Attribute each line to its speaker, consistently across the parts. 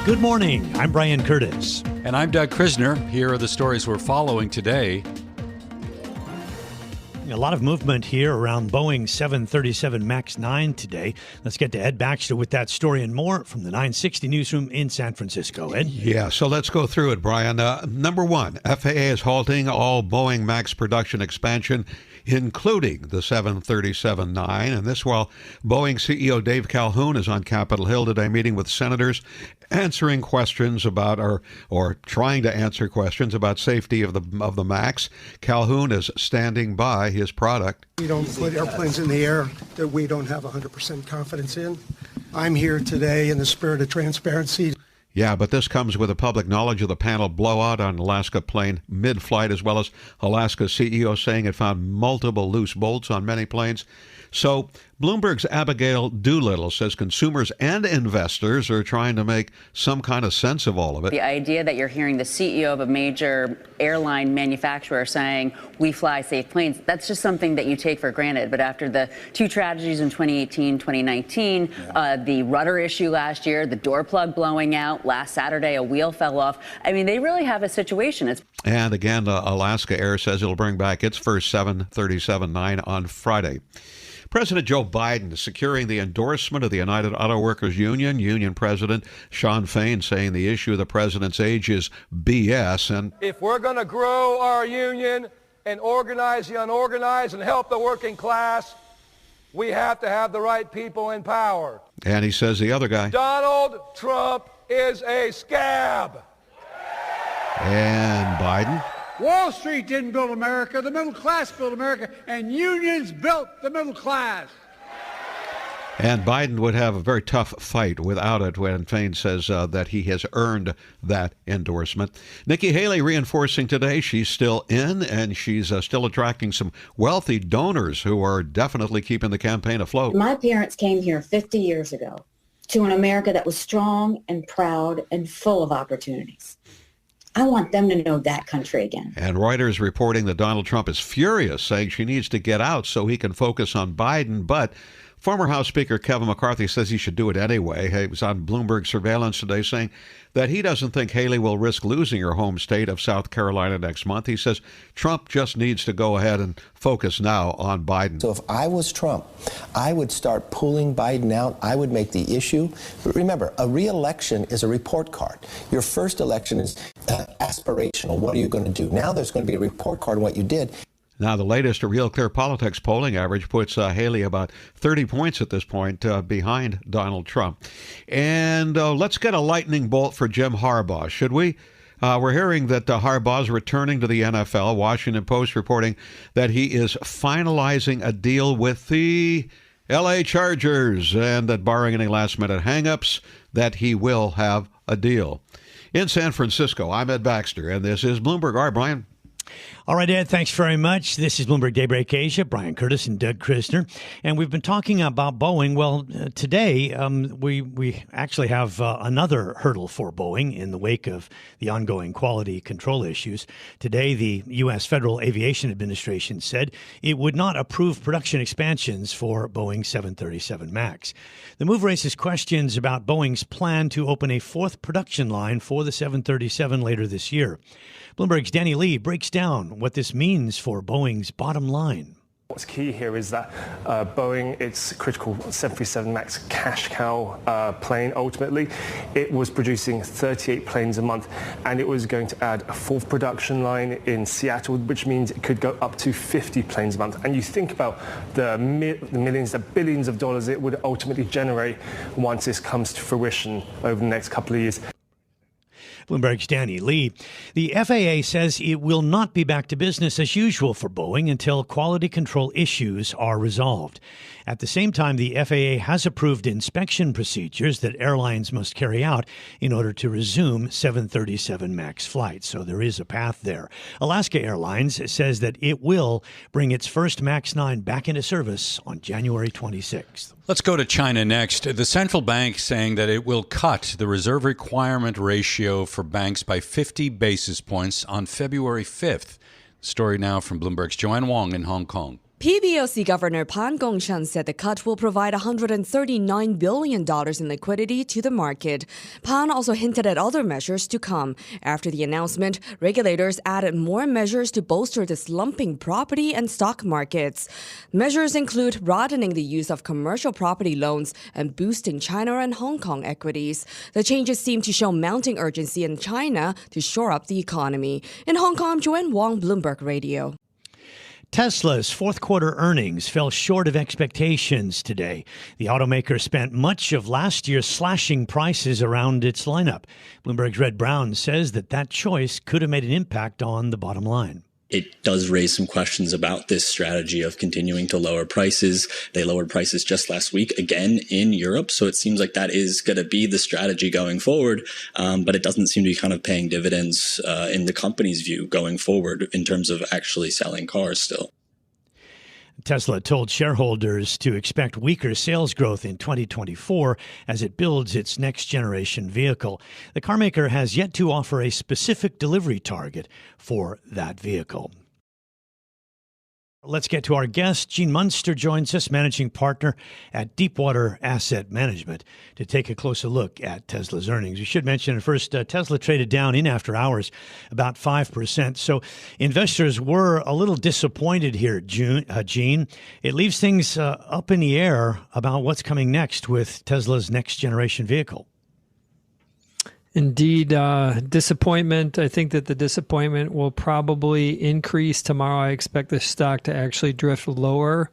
Speaker 1: Good morning. I'm Brian Curtis.
Speaker 2: And I'm Doug Krisner. Here are the stories we're following today.
Speaker 1: A lot of movement here around Boeing 737 MAX 9 today. Let's get to Ed Baxter with that story and more from the 960 newsroom in San Francisco. Ed?
Speaker 3: Yeah, so let's go through it, Brian. Number one, FAA is halting all Boeing MAX production expansion, including the 737-9. And this while Boeing CEO Dave Calhoun is on Capitol Hill today meeting with senators, answering questions about or trying to answer questions about safety of the MAX. Calhoun is standing by his product.
Speaker 4: We don't put airplanes in the air that we don't have 100% confidence in. I'm here today in the spirit of transparency.
Speaker 3: Yeah, but this comes with a public knowledge of the panel blowout on Alaska plane mid-flight, as well as Alaska's CEO saying it found multiple loose bolts on many planes. So Bloomberg's Abigail Doolittle says consumers and investors are trying to make some kind of sense of all of it.
Speaker 5: The idea that you're hearing the CEO of a major airline manufacturer saying, we fly safe planes, that's just something that you take for granted. But after the two tragedies in 2018, 2019, the rudder issue last year, the door plug blowing out, last Saturday a wheel fell off. I mean, they really have a situation.
Speaker 3: And again, Alaska Air says it'll bring back its first 737-9 on Friday. President Joe Biden is securing the endorsement of the United Auto Workers Union. Union President Shawn Fain saying the issue of the president's age is BS. And
Speaker 6: if we're going to grow our union and organize the unorganized and help the working class, we have to have the right people in power.
Speaker 3: And he says the other guy,
Speaker 6: Donald Trump, is a scab.
Speaker 3: And Biden.
Speaker 7: Wall Street didn't build America, the middle class built America, and unions built the middle class.
Speaker 3: And Biden would have a very tough fight without it when Fain says that he has earned that endorsement. Nikki Haley reinforcing today she's still in and she's still attracting some wealthy donors who are definitely keeping the campaign afloat.
Speaker 8: My parents came here 50 years ago to an America that was strong and proud and full of opportunities. I want them to know that country again.
Speaker 3: And Reuters reporting that Donald Trump is furious, saying she needs to get out so he can focus on Biden. But former House Speaker Kevin McCarthy says he should do it anyway. He was on Bloomberg Surveillance today saying that he doesn't think Haley will risk losing her home state of South Carolina next month. He says Trump just needs to go ahead and focus now on Biden.
Speaker 9: So if I was Trump, I would start pulling Biden out. I would make the issue. But remember, a re-election is a report card. Your first election is aspirational. What are you going to do? Now there's going to be a report card on what you did.
Speaker 3: Now, the latest Real Clear Politics polling average puts Haley about 30 points at this point behind Donald Trump. And let's get a lightning bolt for Jim Harbaugh, should we? We're hearing that Harbaugh's returning to the NFL. Washington Post reporting that he is finalizing a deal with the L.A. Chargers and that barring any last-minute hang-ups, that he will have a deal. In San Francisco, I'm Ed Baxter, and this is Bloomberg. All right, Brian.
Speaker 1: All right, Ed, thanks very much. This is Bloomberg Daybreak Asia, Brian Curtis and Doug Krisner. And we've been talking about Boeing. Well, today we actually have another hurdle for Boeing in the wake of the ongoing quality control issues. Today, the U.S. Federal Aviation Administration said it would not approve production expansions for Boeing 737 MAX. The move raises questions about Boeing's plan to open a fourth production line for the 737 later this year. Bloomberg's Danny Lee breaks down what this means for Boeing's bottom line.
Speaker 10: What's key here is that Boeing, its critical 737 MAX cash cow plane, ultimately, it was producing 38 planes a month, and it was going to add a fourth production line in Seattle, which means it could go up to 50 planes a month. And you think about the millions, the billions of dollars it would ultimately generate once this comes to fruition over the next couple of years.
Speaker 1: Bloomberg's Danny Lee. The FAA says it will not be back to business as usual for Boeing until quality control issues are resolved. At the same time, the FAA has approved inspection procedures that airlines must carry out in order to resume 737 MAX flights. So there is a path there. Alaska Airlines says that it will bring its first MAX 9 back into service on January 26th.
Speaker 2: Let's go to China next. The central bank saying that it will cut the reserve requirement ratio for banks by 50 basis points on February 5th. Story now from Bloomberg's Joanne Wong in Hong Kong.
Speaker 11: PBOC Governor Pan Gong-shan said the cut will provide $139 billion in liquidity to the market. Pan also hinted at other measures to come. After the announcement, regulators added more measures to bolster the slumping property and stock markets. Measures include broadening the use of commercial property loans and boosting China and Hong Kong equities. The changes seem to show mounting urgency in China to shore up the economy. In Hong Kong, Joanne Wong, Bloomberg Radio.
Speaker 1: Tesla's fourth quarter earnings fell short of expectations today. The automaker spent much of last year slashing prices around its lineup. Bloomberg's Red Brown says that choice could have made an impact on the bottom line.
Speaker 12: It does raise some questions about this strategy of continuing to lower prices. They lowered prices just last week again in Europe. So it seems like that is going to be the strategy going forward. But it doesn't seem to be kind of paying dividends in the company's view going forward in terms of actually selling cars still.
Speaker 1: Tesla told shareholders to expect weaker sales growth in 2024 as it builds its next-generation vehicle. The carmaker has yet to offer a specific delivery target for that vehicle. Let's get to our guest. Gene Munster joins us, managing partner at Deepwater Asset Management, to take a closer look at Tesla's earnings. We should mention at first, Tesla traded down in after hours about 5%. So investors were a little disappointed here, Gene. It leaves things up in the air about what's coming next with Tesla's next generation vehicle.
Speaker 13: Indeed, disappointment. I think that the disappointment will probably increase tomorrow. I expect the stock to actually drift lower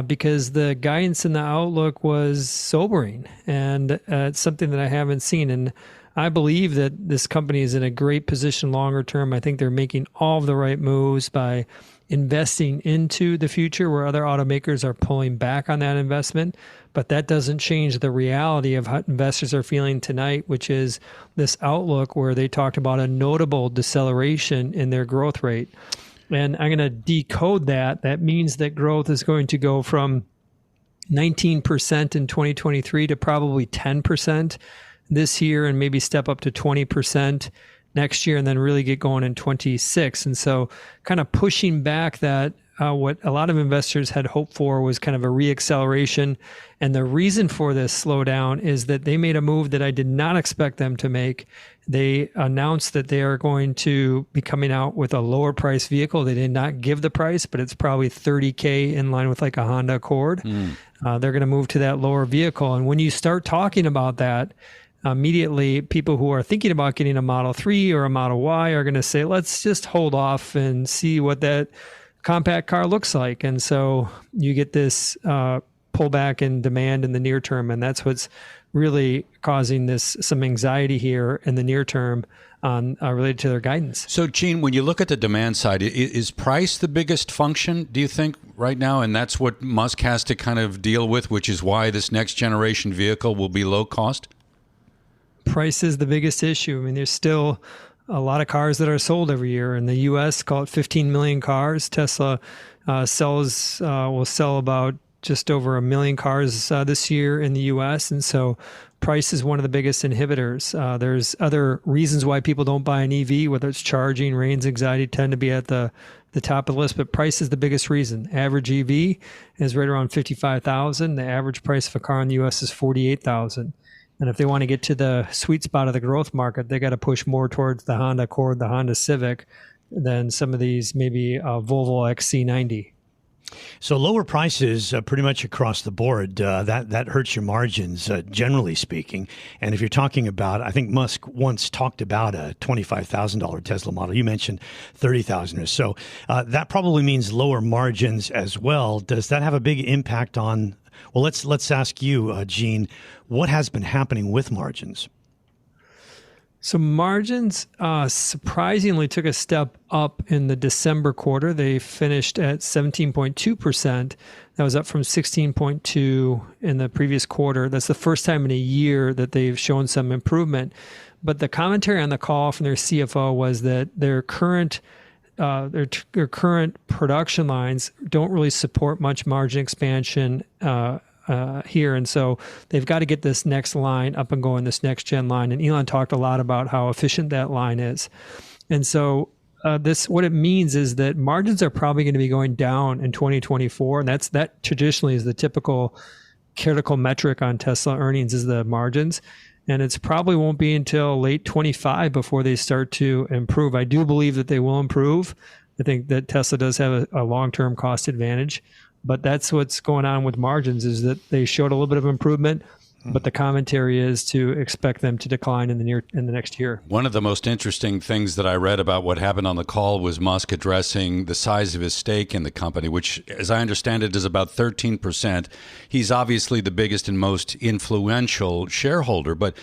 Speaker 13: because the guidance in the outlook was sobering, and it's something that I haven't seen. And I believe that this company is in a great position longer term. I think they're making all of the right moves by investing into the future where other automakers are pulling back on that investment. But that doesn't change the reality of how investors are feeling tonight, which is this outlook where they talked about a notable deceleration in their growth rate. And I'm going to decode that. That means that growth is going to go from 19% in 2023 to probably 10% this year, and maybe step up to 20% next year, and then really get going in 26. And so kind of pushing back that what a lot of investors had hoped for was kind of a reacceleration. And the reason for this slowdown is that they made a move that I did not expect them to make. They announced that they are going to be coming out with a lower price vehicle. They did not give the price, but it's probably $30K in line with like a Honda Accord. They're going to move to that lower vehicle. And when you start talking about that, immediately people who are thinking about getting a Model 3 or a Model Y are going to say, let's just hold off and see what that compact car looks like. And so you get this pullback in demand in the near term, and that's what's really causing some anxiety here in the near term on related to their guidance.
Speaker 2: So, Gene, when you look at the demand side, is price the biggest function, do you think, right now? And that's what Musk has to kind of deal with, which is why this next generation vehicle will be low cost?
Speaker 13: Price is the biggest issue. I mean, there's still a lot of cars that are sold every year. In the U.S., call it 15 million cars. Tesla will sell about just over 1 million cars this year in the U.S. And so price is one of the biggest inhibitors. There's other reasons why people don't buy an EV, whether it's charging, range anxiety, tend to be at the top of the list, but price is the biggest reason. Average EV is right around $55,000. The average price of a car in the U.S. is $48,000. And if they want to get to the sweet spot of the growth market, they got to push more towards the Honda Accord, the Honda Civic, than some of these maybe Volvo XC90.
Speaker 1: So lower prices pretty much across the board, that hurts your margins, generally speaking. And if you're talking about, I think Musk once talked about a $25,000 Tesla model. You mentioned $30,000 or so. That probably means lower margins as well. Does that have a big impact on, well, let's ask you, Gene, what has been happening with margins?
Speaker 13: So margins surprisingly took a step up in the December quarter. They finished at 17.2%. That was up from 16.2% in the previous quarter. That's the first time in a year that they've shown some improvement. But the commentary on the call from their CFO was that their current production lines don't really support much margin expansion here. And so they've got to get this next line up and going, this next gen line. And Elon talked a lot about how efficient that line is. And so what it means is that margins are probably going to be going down in 2024, and that traditionally is the typical critical metric on Tesla earnings is the margins, and it's probably won't be until late 25 before they start to improve. I do believe that they will improve. I think that Tesla does have a long-term cost advantage, but that's what's going on with margins is that they showed a little bit of improvement. But the commentary is to expect them to decline in the next year.
Speaker 2: One of the most interesting things that I read about what happened on the call was Musk addressing the size of his stake in the company, which, as I understand it, is about 13%. He's obviously the biggest and most influential shareholder, but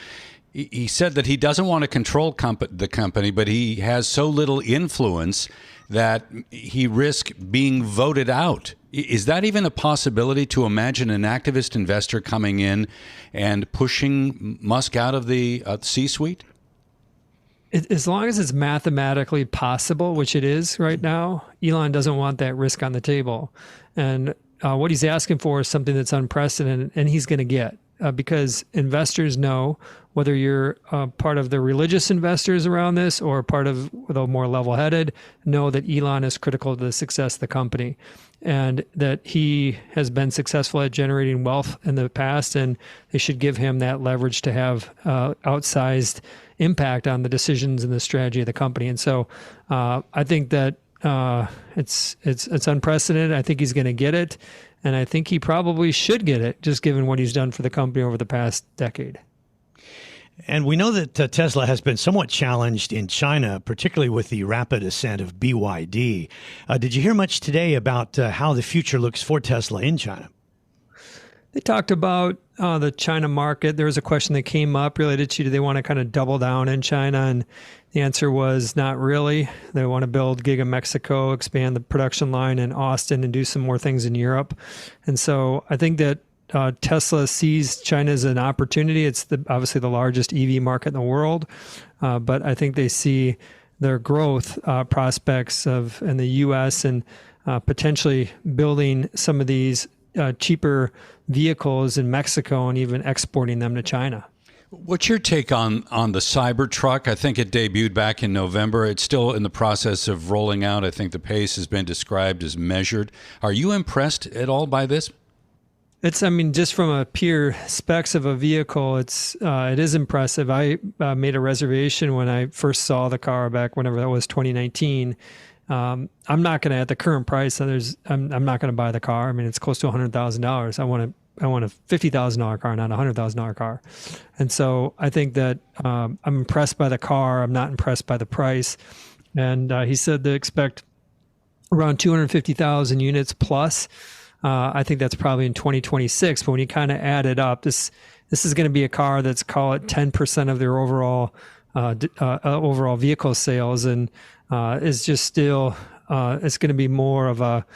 Speaker 2: he said that he doesn't want to control the company, but he has so little influence that he risks being voted out. Is that even a possibility to imagine an activist investor coming in and pushing Musk out of the C-suite?
Speaker 13: As long as it's mathematically possible, which it is right now, Elon doesn't want that risk on the table. And what he's asking for is something that's unprecedented, and he's going to get. Because investors know, whether you're part of the religious investors around this or part of the more level-headed, know that Elon is critical to the success of the company and that he has been successful at generating wealth in the past, and they should give him that leverage to have outsized impact on the decisions and the strategy of the company. And so I think that it's unprecedented. I think he's going to get it. And I think he probably should get it, just given what he's done for the company over the past decade.
Speaker 1: And we know that Tesla has been somewhat challenged in China, particularly with the rapid ascent of BYD. Did you hear much today about how the future looks for Tesla in China?
Speaker 13: They talked about the China market. There was a question that came up related to, do they want to kind of double down in China? And the answer was not really. They want to build Giga Mexico, expand the production line in Austin, and do some more things in Europe. And so I think that Tesla sees China as an opportunity. It's obviously the largest EV market in the world, but I think they see their growth prospects in the U.S. and potentially building some of these cheaper vehicles in Mexico and even exporting them to China.
Speaker 2: What's your take on the Cybertruck? I think it debuted back in November. It's still in the process of rolling out. I think the pace has been described as measured. Are you impressed at all by this?
Speaker 13: Just from a pure specs of a vehicle, it is impressive. I made a reservation when I first saw the car back whenever that was 2019. I'm not going to, at the current price, I'm not going to buy the car. I mean, it's close to $100,000. I want a $50,000 car, not a $100,000 car. And so I think that I'm impressed by the car. I'm not impressed by the price. And he said to expect around 250,000 units plus. I think that's probably in 2026. But when you kind of add it up, this is going to be a car that's, call it 10% of their overall vehicle sales, and is just still it's going to be more of a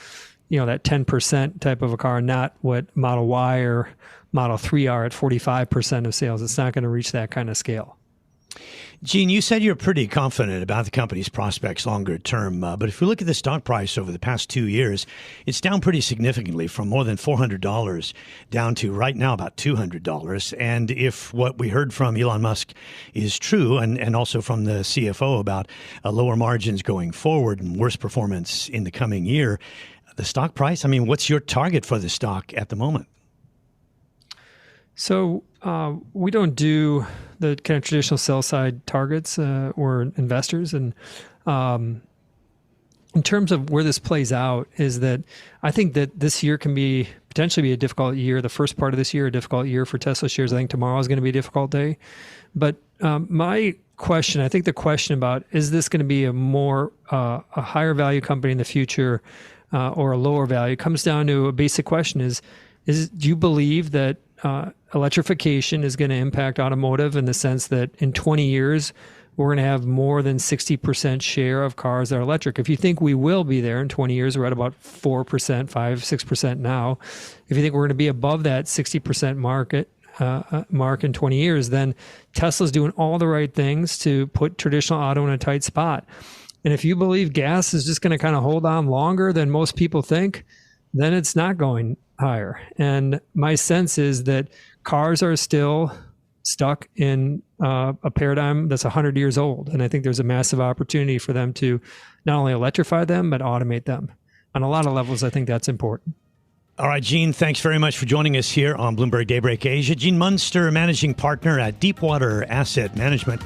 Speaker 13: that 10% type of a car, not what Model Y or Model 3 are at 45% of sales. It's not going to reach that kind of scale.
Speaker 1: Gene, you said you're pretty confident about the company's prospects longer term, but if we look at the stock price over the past 2 years, it's down pretty significantly from more than $400 down to right now about $200. And if what we heard from Elon Musk is true, and also from the CFO about lower margins going forward and worse performance in the coming year, the stock price, what's your target for the stock at the moment?
Speaker 13: So we don't do the kind of traditional sell side targets or investors. And in terms of where this plays out is that I think that this year can potentially be a difficult year. The first part of this year, a difficult year for Tesla shares. I think tomorrow is going to be a difficult day. But my question, I think the question about, is this going to be a higher value company in the future or a lower value, comes down to a basic question is do you believe that electrification is going to impact automotive in the sense that in 20 years, we're going to have more than 60% share of cars that are electric? If you think we will be there in 20 years, we're at about 4%, 5-6% now. If you think we're going to be above that 60% mark in 20 years, then Tesla's doing all the right things to put traditional auto in a tight spot. And if you believe gas is just going to kind of hold on longer than most people think, then it's not going higher. And my sense is that cars are still stuck in a paradigm that's 100 years old. And I think there's a massive opportunity for them to not only electrify them, but automate them. On a lot of levels, I think that's important.
Speaker 1: All right, Gene, thanks very much for joining us here on Bloomberg Daybreak Asia. Gene Munster, managing partner at Deepwater Asset Management.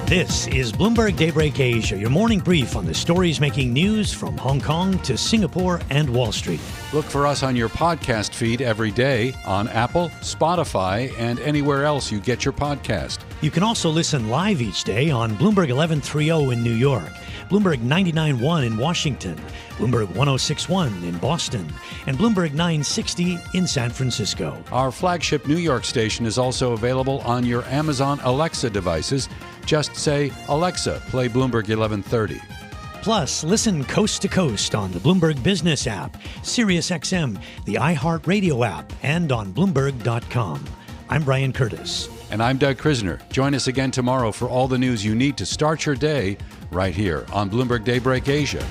Speaker 1: This is Bloomberg Daybreak Asia, your morning brief on the stories making news from Hong Kong to Singapore and Wall Street.
Speaker 2: Look for us on your podcast feed every day on Apple, Spotify, and anywhere else you get your podcast.
Speaker 1: You can also listen live each day on Bloomberg 1130 in New York, Bloomberg 99.1 in Washington, Bloomberg 106.1 in Boston, and Bloomberg 960 in San Francisco.
Speaker 2: Our flagship New York station is also available on your Amazon Alexa devices. Just say, Alexa, play Bloomberg 1130.
Speaker 1: Plus, listen coast to coast on the Bloomberg Business app, SiriusXM, the iHeartRadio app, and on Bloomberg.com. I'm Brian Curtis.
Speaker 2: And I'm Doug Krisner. Join us again tomorrow for all the news you need to start your day right here on Bloomberg Daybreak Asia.